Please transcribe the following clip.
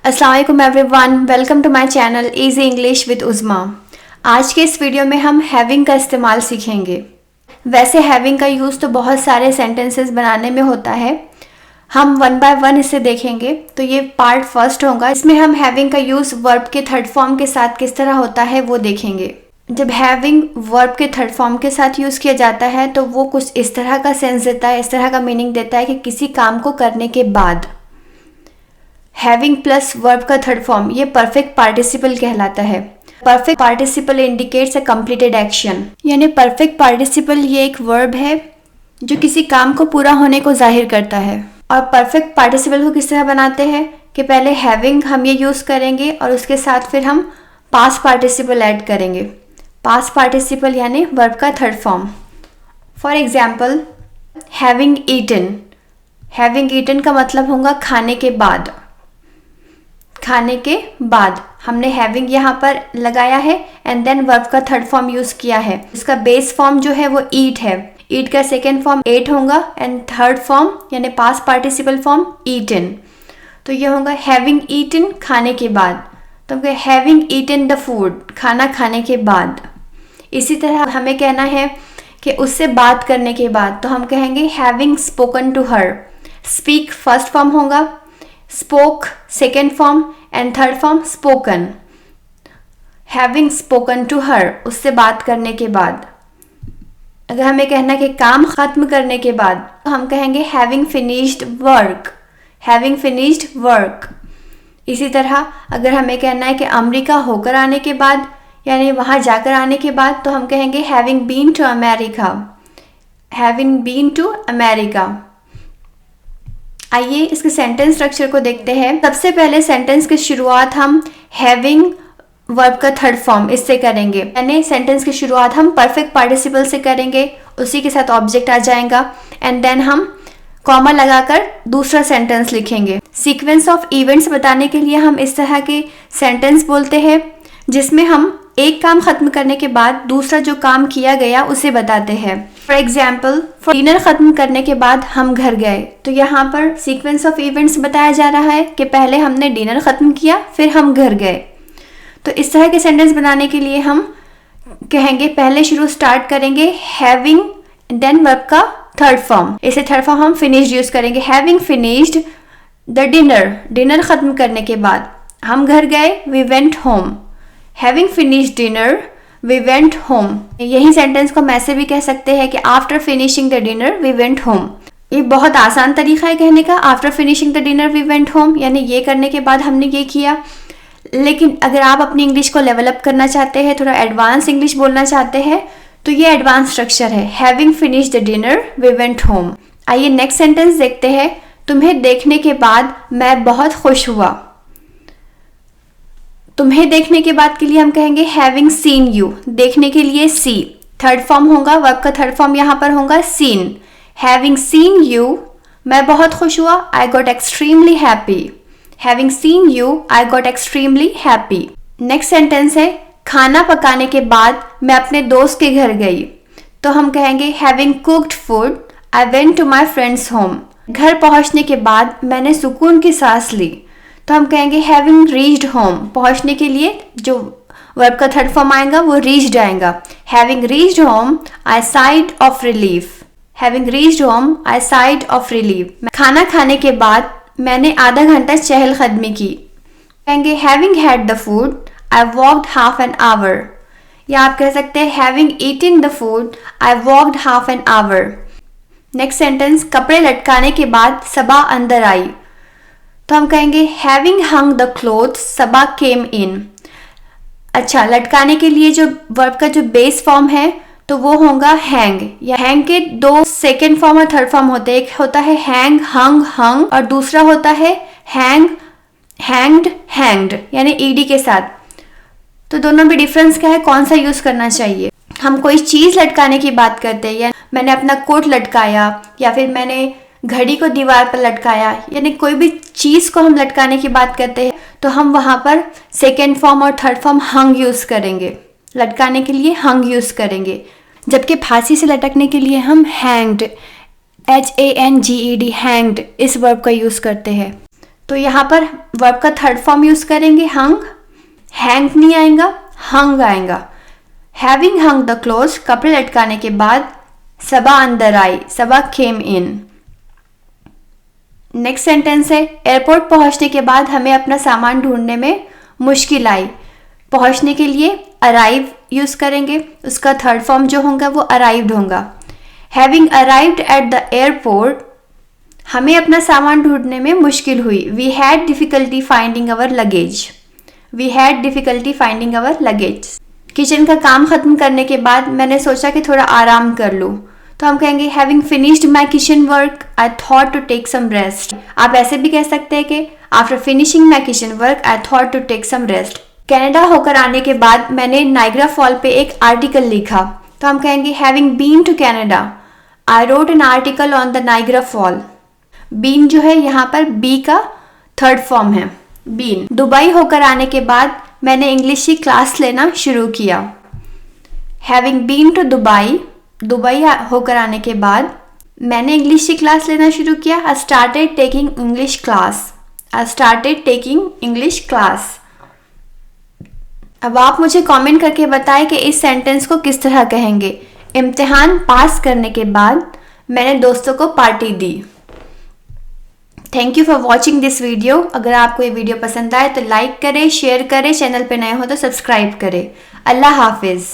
अस्सलाम वालेकुम everyone, welcome to my channel easy English with Uzma. आज के इस वीडियो में हम हैविंग का इस्तेमाल सीखेंगे। वैसे हैविंग का यूज़ तो बहुत सारे सेंटेंसेस बनाने में होता है। हम वन बाय वन इसे देखेंगे। तो ये पार्ट फर्स्ट होगा, इसमें हम हैविंग का यूज़ वर्ब के थर्ड फॉर्म के साथ किस तरह होता है वो देखेंगे। जब हैविंग वर्ब के थर्ड फॉर्म के साथ यूज़ किया जाता है तो वो कुछ इस तरह का सेंस देता है, इस तरह का मीनिंग देता है कि किसी काम को करने के बाद। हैविंग प्लस वर्ब का थर्ड फॉर्म ये परफेक्ट पार्टिसिपल कहलाता है। Perfect participle indicates a completed action, यानी परफेक्ट पार्टिसिपल ये एक वर्ब है जो किसी काम को पूरा होने को जाहिर करता है। और परफेक्ट पार्टिसिपल को किस तरह बनाते हैं कि पहले हैविंग हम ये यूज़ करेंगे और उसके साथ फिर हम पास्ट पार्टिसिपल ऐड करेंगे। पास्ट पार्टिसिपल यानी वर्ब का third form. For example, having eaten. Having eaten का मतलब होगा खाने के बाद। खाने के बाद हमने हैविंग यहाँ पर लगाया है एंड देन वर्ब का थर्ड फॉर्म यूज़ किया है। इसका बेस फॉर्म जो है वो ईट है। ईट का सेकेंड फॉर्म एट होगा एंड थर्ड फॉर्म यानी पास्ट पार्टिसिपल फॉर्म ईटन। तो ये होगा हैविंग ईटन, खाने के बाद। तो हम कहें हैविंग ईटन द फूड, खाना खाने के बाद। इसी तरह हमें कहना है कि उससे बात करने के बाद, तो हम कहेंगे having spoken to her. Speak first form होगा, spoke second form and third form spoken. Having spoken to her, उससे बात करने के बाद। अगर हमें कहना है कि काम खत्म करने के बाद, तो हम कहेंगे having finished work. Having finished work. इसी तरह अगर हमें कहना है कि अमेरिका होकर आने के बाद, यानी वहाँ जाकर आने के बाद, तो हम कहेंगे having been to America. Having been to America. आइए इसके सेंटेंस स्ट्रक्चर को देखते हैं। सबसे पहले सेंटेंस की शुरुआत हम हैविंग वर्ब का थर्ड फॉर्म इससे करेंगे, यानी सेंटेंस की शुरुआत हम परफेक्ट पार्टिसिपल से करेंगे, उसी के साथ ऑब्जेक्ट आ जाएगा एंड देन हम कॉमा लगाकर दूसरा सेंटेंस लिखेंगे। सीक्वेंस ऑफ इवेंट्स बताने के लिए हम इस तरह के सेंटेंस बोलते हैं जिसमें हम एक काम खत्म करने के बाद दूसरा जो काम किया गया उसे बताते हैं। फॉर एग्जाम्पल, डिनर खत्म करने के बाद हम घर गए। तो यहाँ पर सीक्वेंस ऑफ इवेंट्स बताया जा रहा है कि पहले हमने डिनर खत्म किया फिर हम घर गए। तो इस तरह के सेंटेंस बनाने के लिए हम कहेंगे, पहले शुरू स्टार्ट करेंगे हैविंग देन वर्ब का थर्ड फॉर्म। इसे थर्ड फॉर्म हम फिनिश्ड यूज करेंगे। Having finished the dinner, dinner खत्म करने के बाद हम घर गए, we went home. Having finished dinner we went home. यही सेंटेंस को हम ऐसे भी कह सकते हैं कि after finishing the dinner we went home. ये बहुत आसान तरीका है कहने का, after finishing the dinner we went home, यानी ये करने के बाद हमने ये किया। लेकिन अगर आप अपनी इंग्लिश को लेवल अप करना चाहते हैं, थोड़ा एडवांस इंग्लिश बोलना चाहते हैं, तो ये एडवांस स्ट्रक्चर है, having finished the dinner we went home. आइए नेक्स्ट सेंटेंस देखते हैं। तुम्हें देखने के बाद मैं बहुत खुश हुआ। तुम्हें देखने के बाद के लिए हम कहेंगे हैविंग सीन यू। देखने के लिए सी, थर्ड फॉर्म होगा, वर्ब का थर्ड फॉर्म यहाँ पर होगा सीन। हैविंग सीन यू, मैं बहुत खुश हुआ, I got extremely happy. Having seen you, I got extremely happy. Next sentence है, खाना पकाने के बाद मैं अपने दोस्त के घर गई। तो हम कहेंगे having cooked food, I went to my friends home. घर पहुंचने के बाद मैंने सुकून की सांस ली। तो हम कहेंगे हैविंग रीच्ड होम। पहुंचने के लिए जो वर्ब का थर्ड फॉर्म आएगा वो रीच्ड आएगा। Having reached home, I side of relief. Having reached home, I side of relief. खाना खाने के बाद मैंने आधा घंटा चहलकदमी की। कहेंगे having had the food, I walked half an hour. या आप कह सकते हैं having eaten the food, I walked half an hour. Next sentence, कपड़े लटकाने के बाद सबा अंदर आई। तो हम कहेंगे हैविंग हंग द क्लोथ्स, सबा केम इन। अच्छा, लटकाने के लिए जो वर्ब का जो बेस फॉर्म है तो वो होगा हैंग। या हैंग के दो सेकेंड फॉर्म और थर्ड फॉर्म होते हैं। एक होता है हैंग, हंग, हंग, और दूसरा होता है हैंग, हैंग्ड, हैंग्ड, यानी ईडी के साथ। तो दोनों में डिफरेंस क्या है, कौन सा यूज करना चाहिए। हम कोई चीज लटकाने की बात करते हैं, या मैंने अपना कोट लटकाया, या फिर मैंने घड़ी को दीवार पर लटकाया, यानी कोई भी चीज को हम लटकाने की बात करते हैं तो हम वहां पर सेकेंड फॉर्म और थर्ड फॉर्म हंग यूज करेंगे। लटकाने के लिए हंग यूज करेंगे, जबकि फांसी से लटकने के लिए हम हैंग्ड, HANGED, हैंग्ड, इस वर्ब का यूज करते हैं। तो यहाँ पर वर्ब का थर्ड फॉर्म यूज करेंगे हंग, हैंग नहीं आएगा, हंग आएगा। हैविंग हंग द क्लोथ्स, कपड़े लटकाने के बाद सबा अंदर आई, सबा केम इन। नेक्स्ट सेंटेंस है एयरपोर्ट पहुंचने के बाद हमें अपना सामान ढूंढने में मुश्किल आई। पहुंचने के लिए अराइव यूज करेंगे, उसका थर्ड फॉर्म जो होगा वो अराइव्ड होगा। Having arrived at the airport, हमें अपना सामान ढूंढने में मुश्किल हुई। We had difficulty finding our luggage, we had difficulty finding our luggage. Kitchen का काम खत्म करने के बाद मैंने सोचा कि थोड़ा आराम कर लूँ, तो हम कहेंगे having finished my kitchen work I thought to take some rest. आप ऐसे भी कह सकते हैं कि after finishing my kitchen work I thought to take some rest. Canada होकर आने के बाद मैंने नाइग्रा फॉल पे एक आर्टिकल लिखा, तो हम कहेंगे having been to Canada I wrote an article on the Niagara fall. Been जो है यहाँ पर बी का थर्ड फॉर्म है, बीन। दुबई होकर आने के बाद मैंने इंग्लिश की क्लास लेना शुरू किया। Having been to Dubai, Dubai होकर आने के बाद मैंने इंग्लिश की क्लास लेना शुरू किया। I started taking English class, I started taking English class. अब आप मुझे कमेंट करके बताएं कि इस सेंटेंस को किस तरह कहेंगे। इम्तिहान पास करने के बाद मैंने दोस्तों को party the. Thank you for watching this video. अगर आपको ये वीडियो पसंद आए तो लाइक करें, शेयर करें, चैनल पे नए हो तो सब्सक्राइब करें। अल्लाह हाफिज़।